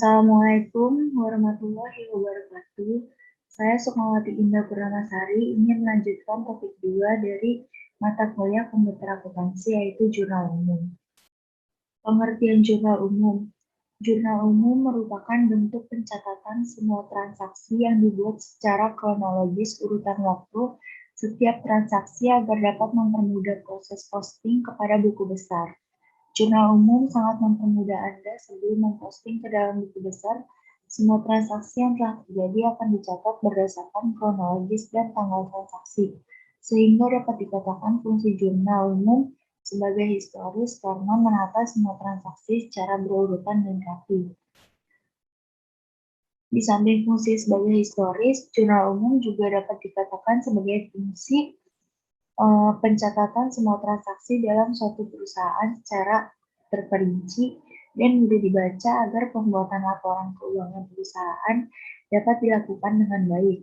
Assalamualaikum warahmatullahi wabarakatuh. Saya Sukmawati Indah Purnamasari ingin melanjutkan topik 2 dari mata kuliah komputer akuntansi yaitu jurnal umum. Pengertian jurnal umum. Jurnal umum merupakan bentuk pencatatan semua transaksi yang dibuat secara kronologis urutan waktu setiap transaksi agar dapat mempermudah proses posting kepada buku besar. Jurnal umum sangat mempermudah Anda sebelum memposting ke dalam buku besar. Semua transaksi yang telah terjadi akan dicatat berdasarkan kronologis dan tanggal transaksi, sehingga dapat dikatakan fungsi jurnal umum sebagai historis karena menata semua transaksi secara berurutan dan rapi. Di samping fungsi sebagai historis, jurnal umum juga dapat dikatakan sebagai fungsi pencatatan semua transaksi dalam suatu perusahaan secara terperinci dan mudah dibaca agar pembuatan laporan keuangan perusahaan dapat dilakukan dengan baik.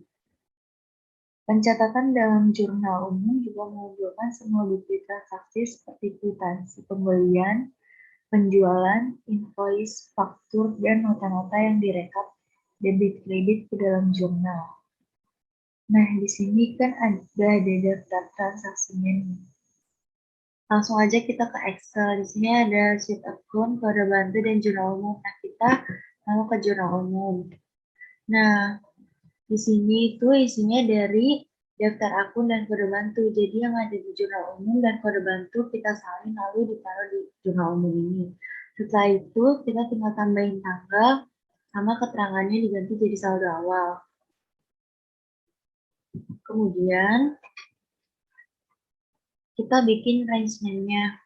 Pencatatan dalam jurnal umum juga mengumpulkan semua bukti transaksi seperti kwitansi pembelian, penjualan, invoice, faktur, dan nota-nota yang direkap debit kredit ke dalam jurnal. Nah, di sini kan ada daftar transaksinya nih. Langsung aja kita ke Excel. Di sini ada sheet account, kode bantu, dan jurnal umum. Nah, kita mau ke jurnal umum. Nah, di sini itu isinya dari daftar akun dan kode bantu. Jadi yang ada di jurnal umum dan kode bantu kita salin lalu ditaruh di jurnal umum ini. Setelah itu kita tinggal tambahin tanggal sama keterangannya diganti jadi saldo awal. Kemudian kita bikin range name-nya.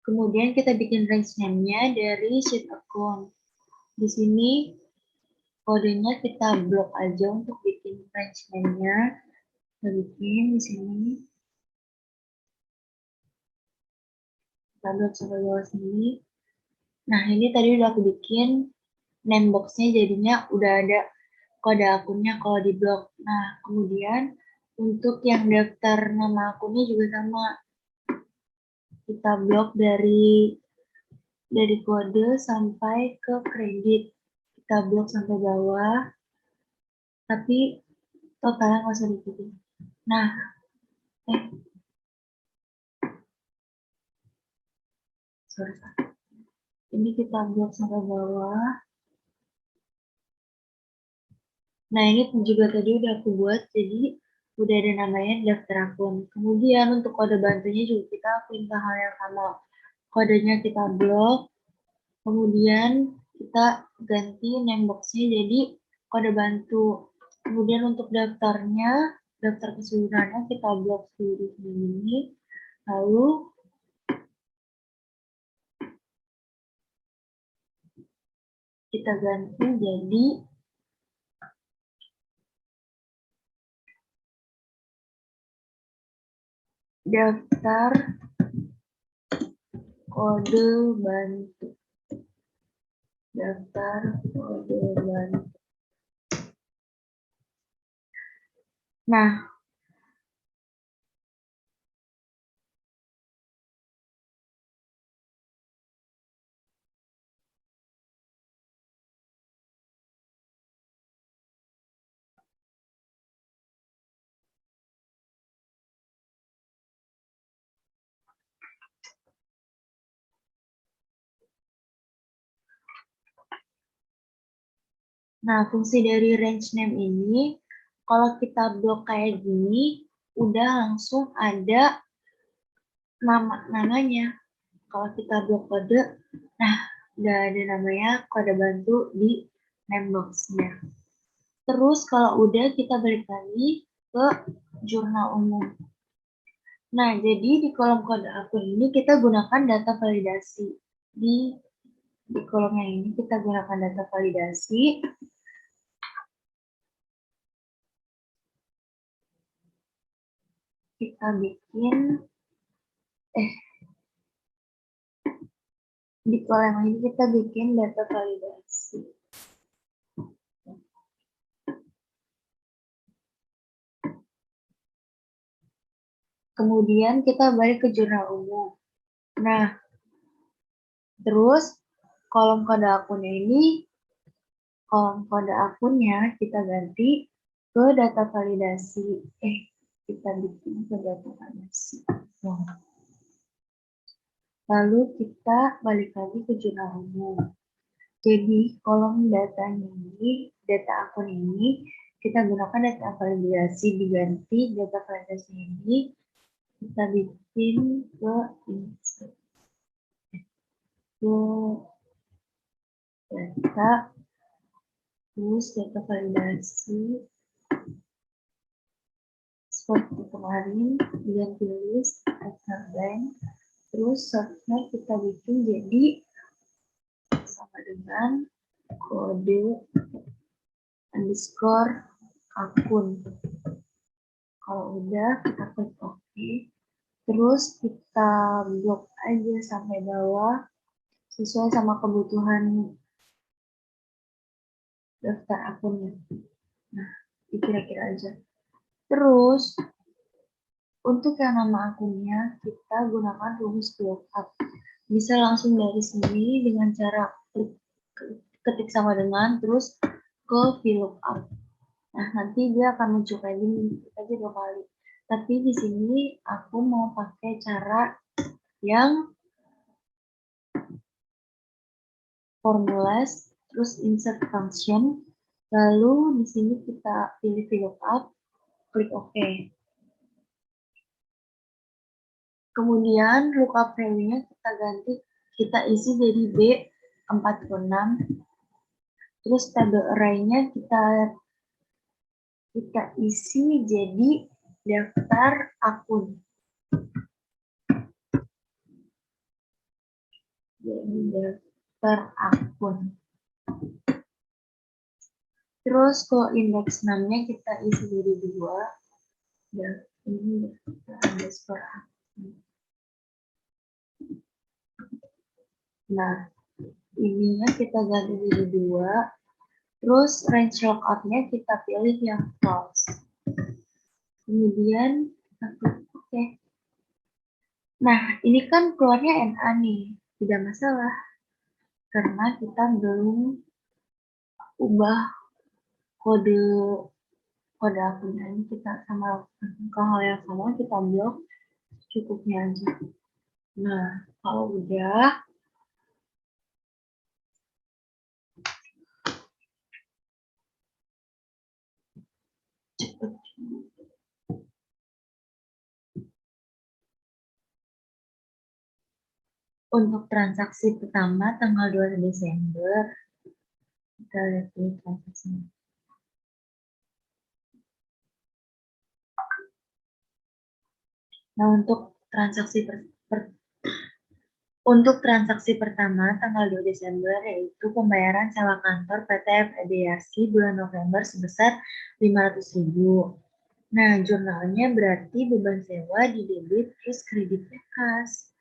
Kemudian kita bikin range name-nya dari sheet account. Di sini kodenya kita blok aja untuk bikin range name-nya. Kita bikin di sini. Kita blok sampai bawah sini. Nah, ini tadi udah aku bikin name box-nya jadinya udah ada kode akunnya kalau di blok. Nah, kemudian untuk yang daftar nama akunnya juga sama. Kita blok dari kode sampai ke kredit. Kita blok sampai bawah. Tapi totalnya nggak usah diikutin. Nah, ini kita blok sampai bawah. Nah, ini juga tadi udah aku buat, jadi udah ada namanya daftar akun. Kemudian untuk kode bantunya juga kita lakuin ke hal yang sama. Kodenya kita blok, kemudian kita ganti name box-nya jadi kode bantu. Kemudian untuk daftarnya, daftar keseluruhannya kita blok di sini. Lalu kita ganti jadi daftar kode bantu. Daftar kode bantu. Nah, fungsi dari range name ini, kalau kita blok kayak gini, udah langsung ada namanya. Kalau kita blok kode, nah udah ada namanya kode bantu di name box-nya. Terus kalau udah kita balik lagi ke jurnal umum. Nah, jadi di kolom kode akun ini kita gunakan data validasi. Di kolom yang ini kita gunakan data validasi. Kita bikin di kolom ini kita bikin data validasi. Kemudian kita balik ke jurnal umum. Nah, terus kolom kode akunnya kita ganti ke data validasi. Kita bikin ke data validasi. Lalu kita balik lagi ke jurnal umum. Jadi kolom datanya ini, data akun ini, kita gunakan data validasi, diganti data validasi ini, kita bikin ke insert, ke data, terus data validasi, seperti kemarin, diganti list, Excel blank, terus sortnya kita bikin jadi sama dengan kode underscore akun. Kalau udah, kita klik OK. Terus kita blok aja sampai bawah sesuai sama kebutuhan daftar akunnya. Nah, kira-kira aja. Terus, untuk yang nama akunnya, kita gunakan rumus lookup. Bisa langsung dari sini dengan cara ketik sama dengan, terus ke VLOOKUP. Nah, nanti dia akan muncul kayak gini, kita aja 2 kali. Tapi di sini aku mau pakai cara yang formulas, terus insert function, lalu di sini kita pilih VLOOKUP, klik OK. Kemudian lookup value-nya kita isi jadi B46. Terus tabel array-nya kita isi jadi daftar akun. Jadi daftar akun. Terus kalau indeks 6-nya kita isi jadi 2. Dan ini daftar underscore akun. Nah, ininya kita ganti jadi 2. Terus range lookup-nya kita pilih yang false. Kemudian kita klik OK. Nah, ini kan keluarnya NA nih. Tidak masalah. Karena kita belum ubah kode akunnya. Ini kita sama ke hal yang sama, kita blok cukupnya aja. Nah, kalau udah, cepet. Untuk transaksi pertama tanggal 2 Desember, kita lihat dulu transaksinya. Nah, untuk transaksi pertama tanggal 2 Desember yaitu pembayaran sewa kantor PT FEDIASI bulan November sebesar 500.000. Nah, jurnalnya berarti beban sewa di debit terus kreditnya kas.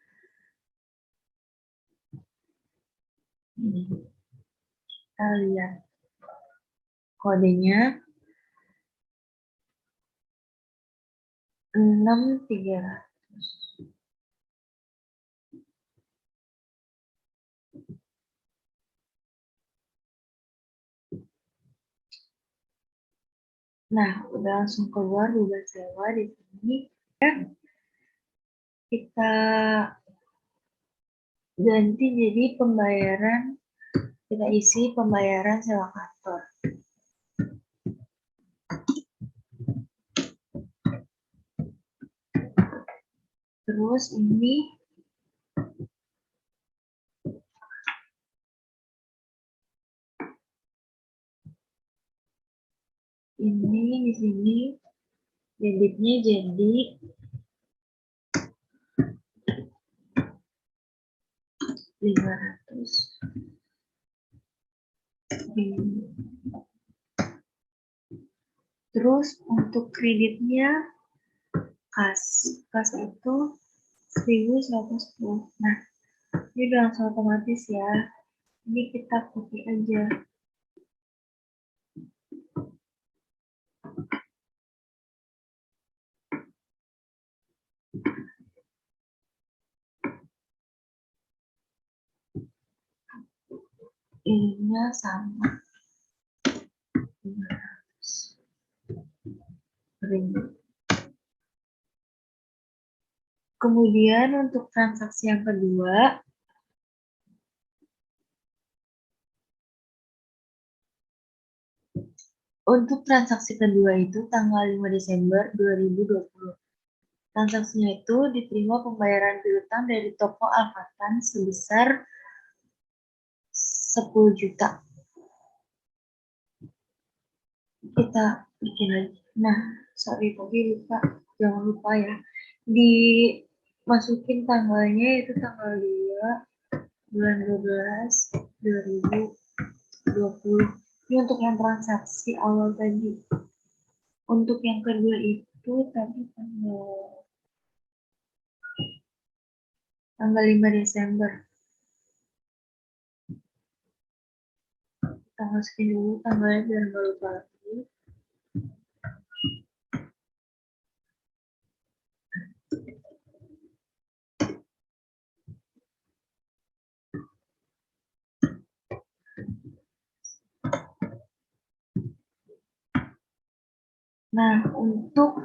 Ini kita lihat kodenya 6300. Nah, udah langsung keluar beban sewa di sini. Kita ganti jadi kita isi pembayaran sewa kantor. Terus ini di sini debitnya jadi 500. Terus untuk kreditnya kas itu 1110. Nah, ini udah langsung otomatis ya. Ini kita copy aja. ininya sama 500.000. Kemudian untuk transaksi yang kedua, itu tanggal 5 Desember 2020. Transaksinya itu diterima pembayaran piutang dari toko Alfatan sebesar 10 juta. Kita bikin lagi. Nah, sorry tadi lupa. Jangan lupa ya. Dimasukin tanggalnya itu tanggal 2 bulan 12 2020. Ini untuk yang transaksi awal tadi. Untuk yang kedua itu tadi tanggal 5 Desember. Kita masukin dulu tanggalnya biar nggak lupa lagi. Nah, untuk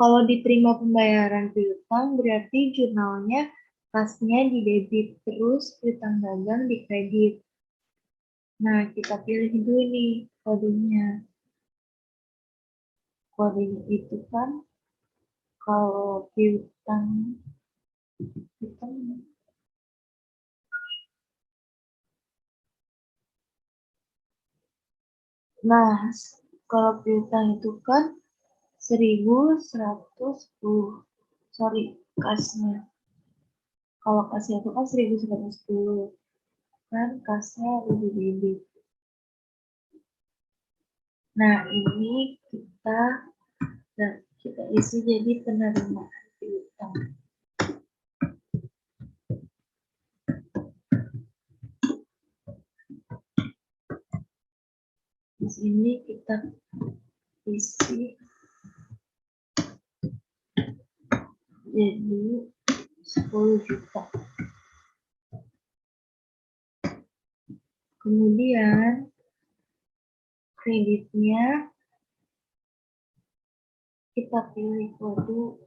kalau diterima pembayaran piutang berarti jurnalnya kasnya di debit, terus piutang dagang di kredit. Nah, kita pilih dulu nih kodenya. Kodenya itu kan kalau piutang nah, kalau piutang itu kan 1110. Sorry, kasnya. Kalau kasnya itu kan 1110. Kan kasnya lebih debit. Nah, ini kita isi jadi penerimaan piutang. Di sini kita isi jadi 10 juta. Kemudian kreditnya kita pilih kode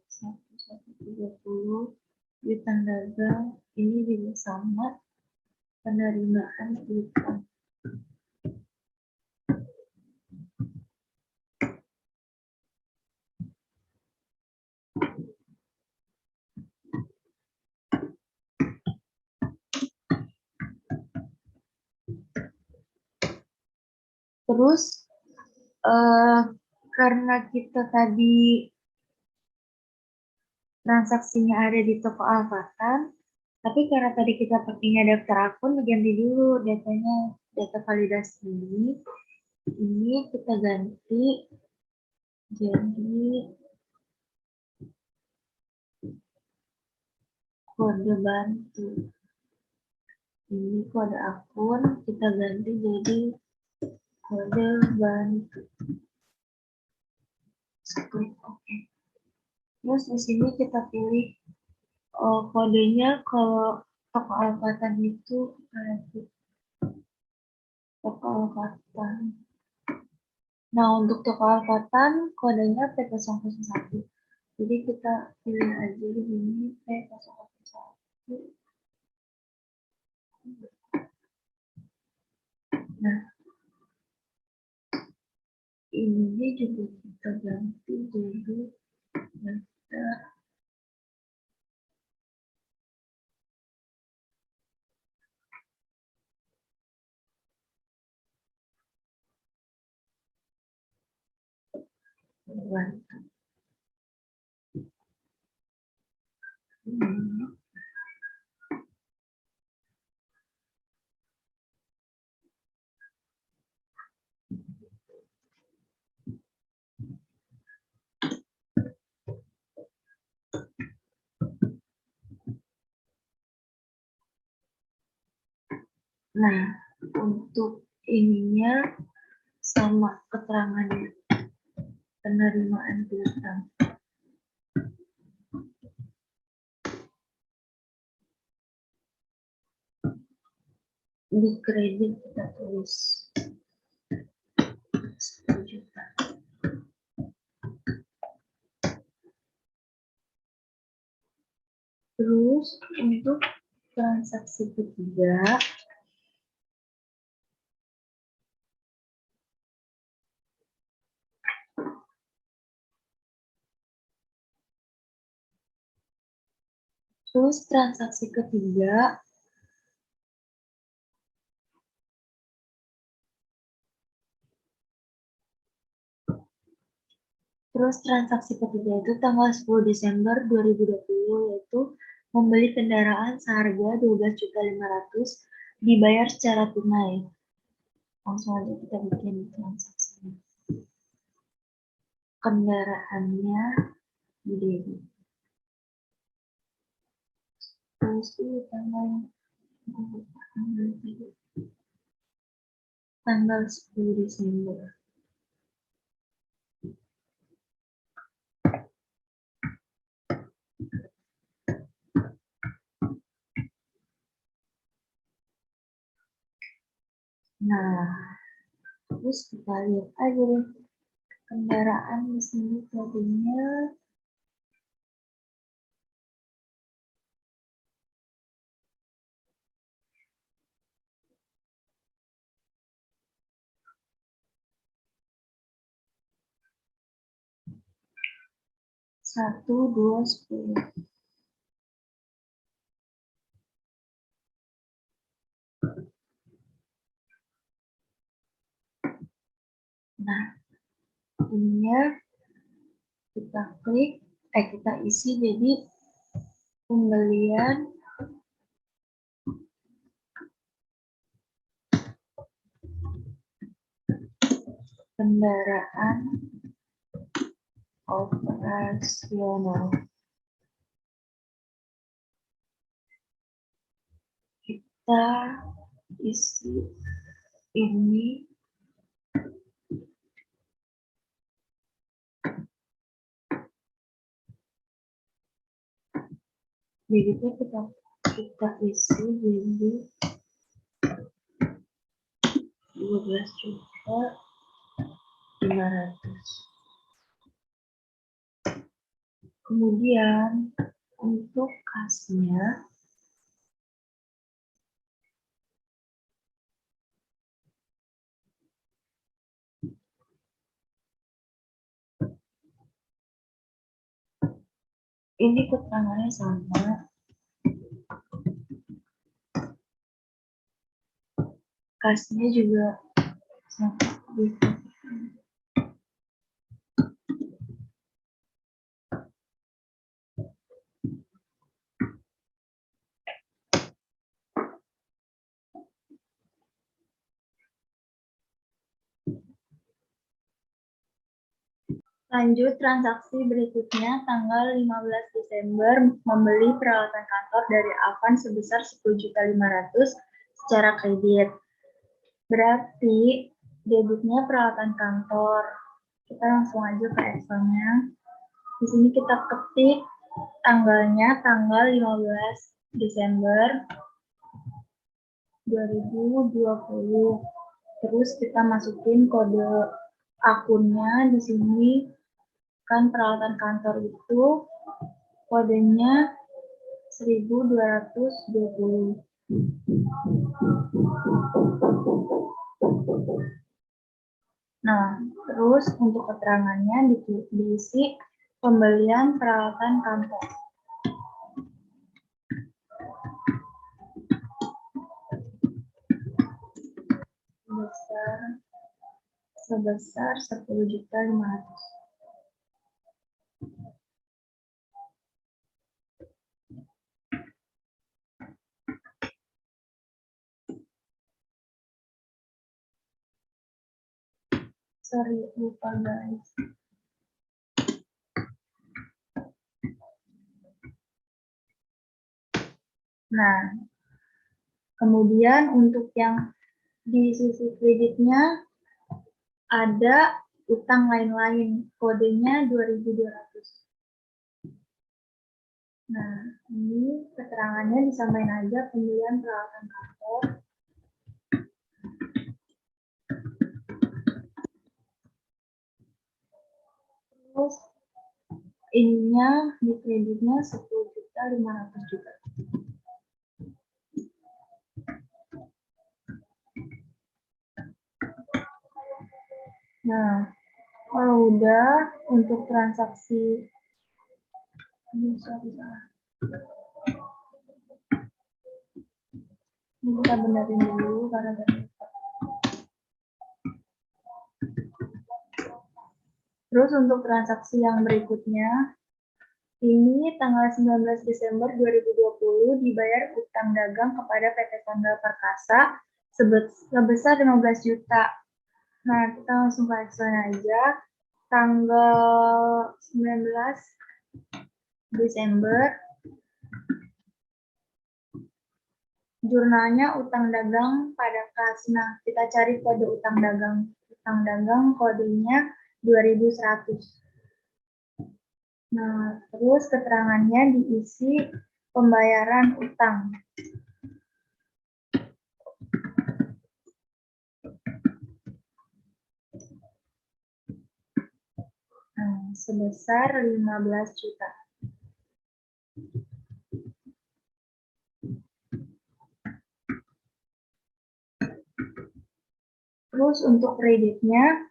1130 piutang dagang, ini juga sama penerimaan piutang. Terus karena kita tadi transaksinya ada di toko Alfatan, tapi karena tadi kita pakainya daftar akun, diganti dulu datanya, data validasi ini kita ganti jadi kode bantu. Ini kode akun kita ganti jadi kode bantu. Klik OK. Terus di sini kita pilih kodenya. Kalau toko Alfatan itu toko Alfatan. Nah, untuk toko Alfatan kodenya P001. Jadi kita pilih aja di sini P001. Nah, ini juga kita ganti jadi daftar bantu. Nah, untuk ininya sama keterangannya. penerimaan piutang. Di kredit kita tulis 10 juta. Terus untuk transaksi ketiga, transaksi ketiga itu tanggal 10 Desember 2020, yaitu membeli kendaraan seharga 12.500.000 dibayar secara tunai. Langsung aja kita bikin transaksi. Kendaraannya di debit. Terus itu tanggal 10 Desember. Nah, terus kita lihat aja deh kendaraan di sini kodenya satu dua 10. Nah, ininya kita klik, kita isi jadi pembelian kendaraan operasional. Kita isi ini jadi kita isi jadi 12.500.000. Kemudian untuk kasnya ini keterangannya sama, kasnya juga sama. Lanjut transaksi berikutnya, tanggal 15 Desember membeli peralatan kantor dari Avan sebesar 10.500.000 secara kredit. Berarti debitnya peralatan kantor. Kita langsung aja ke Excel-nya. Di sini kita ketik tanggalnya, tanggal 15 Desember 2020. Terus kita masukin kode akunnya di sini. Kan peralatan kantor itu kodenya 1220. Nah, terus untuk keterangannya diisi pembelian peralatan kantor. Sebesar 10.500.000. Sorry, lupa guys. Nah, kemudian untuk yang di sisi kreditnya ada utang lain-lain, kodenya 2.200. Nah, ini keterangannya disamain aja pembelian peralatan kantor. Terus ininya di kreditnya 10.500.000. Nah, kalau udah untuk transaksi bisa ini kita benerin dulu karena terus untuk transaksi yang berikutnya ini tanggal 19 Desember 2020 dibayar utang dagang kepada PT Sandal Perkasa sebesar 15 juta. Nah, kita langsung ke Excel aja. Tanggal 19 Desember jurnalnya utang dagang pada kas. Nah, kita cari kode utang dagang. Utang dagang kodenya 2100. Nah, terus keterangannya diisi pembayaran utang. Nah, sebesar 15 juta. Terus untuk kreditnya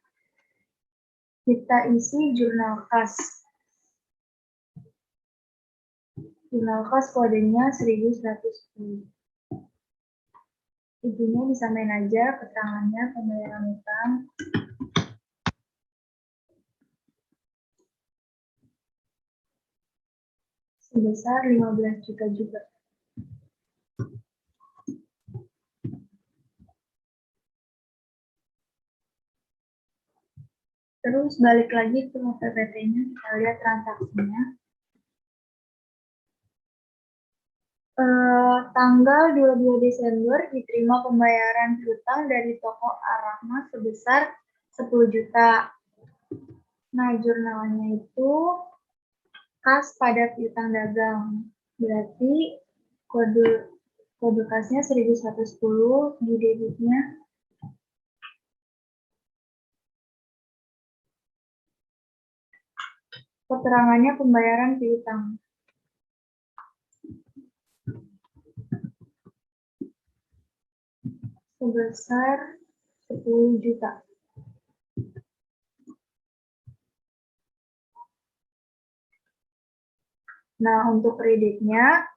kita isi jurnal kas. Jurnal kas kodenya 1110. Ibunya disamain aja keterangannya pembayaran utang. Sebesar 15 juta juga. Terus balik lagi ke PPT-nya, kita lihat transaksinya. Tanggal 22 Desember diterima pembayaran utang dari toko Ar-Rahmah sebesar 10 juta. Nah, jurnalnya itu kas pada piutang dagang. Berarti kode kasnya 1110 di debitnya. Keterangannya pembayaran piutang. Sebesar 10 juta. Nah, untuk kreditnya,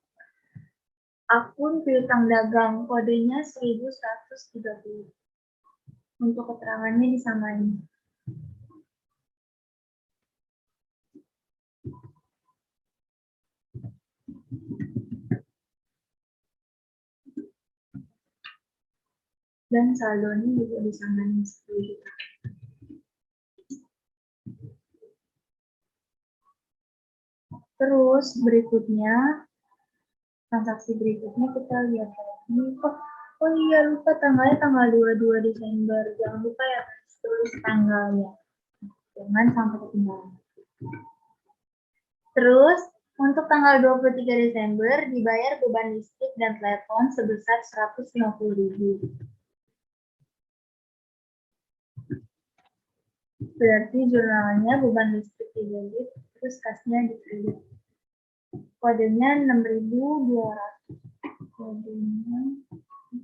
akun piutang dagang, kodenya 1130. Untuk keterangannya disamain. Dan saldonya juga disamain 10 juta. Terus berikutnya, transaksi berikutnya kita lihat ini. Oh iya, lupa tanggalnya tanggal 22 Desember. Jangan lupa ya, tulis tanggalnya. Jangan sampai ketinggalan. Terus, untuk tanggal 23 Desember dibayar beban listrik dan telepon sebesar 150.000. Berarti jurnalnya beban listrik di debit, terus kasnya di kredit. Kodenya 6.200. Kodenya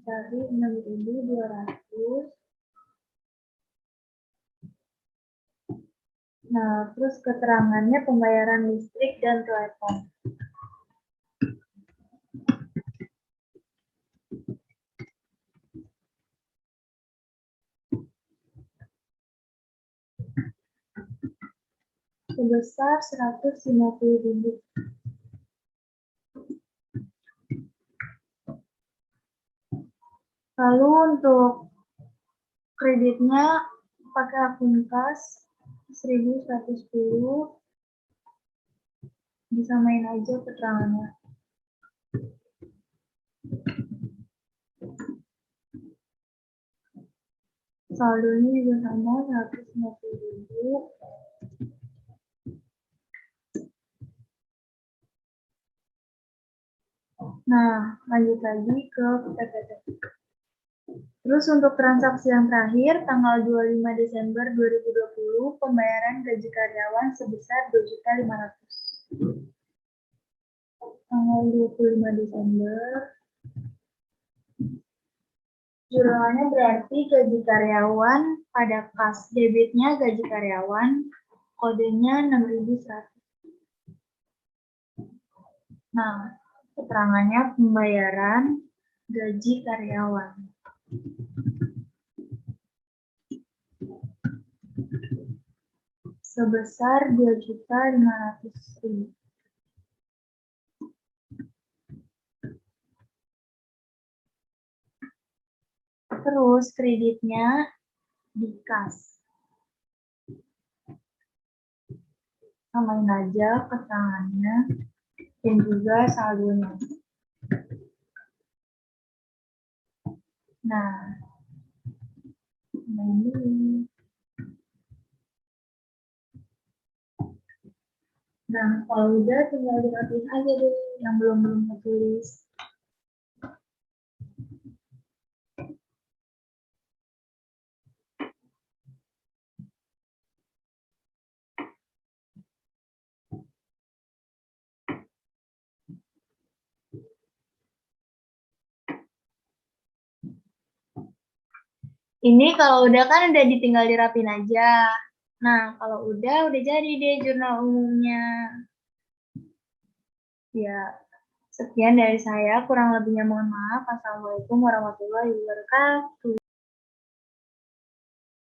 cari 6.200. Nah, terus keterangannya pembayaran listrik dan telepon. Sebesar 150.000. Lalu untuk kreditnya pakai akun kas 1110. Disamain aja keterangannya. Saldonya juga sama 150.000. Nah, lanjut lagi ke PPT. Terus untuk transaksi yang terakhir, tanggal 25 Desember 2020, pembayaran gaji karyawan sebesar 2.500.000. Tanggal 25 Desember, jurnalnya berarti gaji karyawan pada kas debitnya gaji karyawan, kodenya 6.100. Nah, keterangannya pembayaran gaji karyawan. Sebesar 2.500.000. Terus kreditnya di kas. Samain aja keterangannya dan juga saldonya. Nah, ini. Nah, kalau udah tinggal dirapiin aja deh yang belum tertulis. Ini kalau udah kan udah ditinggal dirapin aja. Nah, kalau udah jadi deh jurnal umumnya. Ya, sekian dari saya. Kurang lebihnya mohon maaf. Assalamualaikum warahmatullahi wabarakatuh.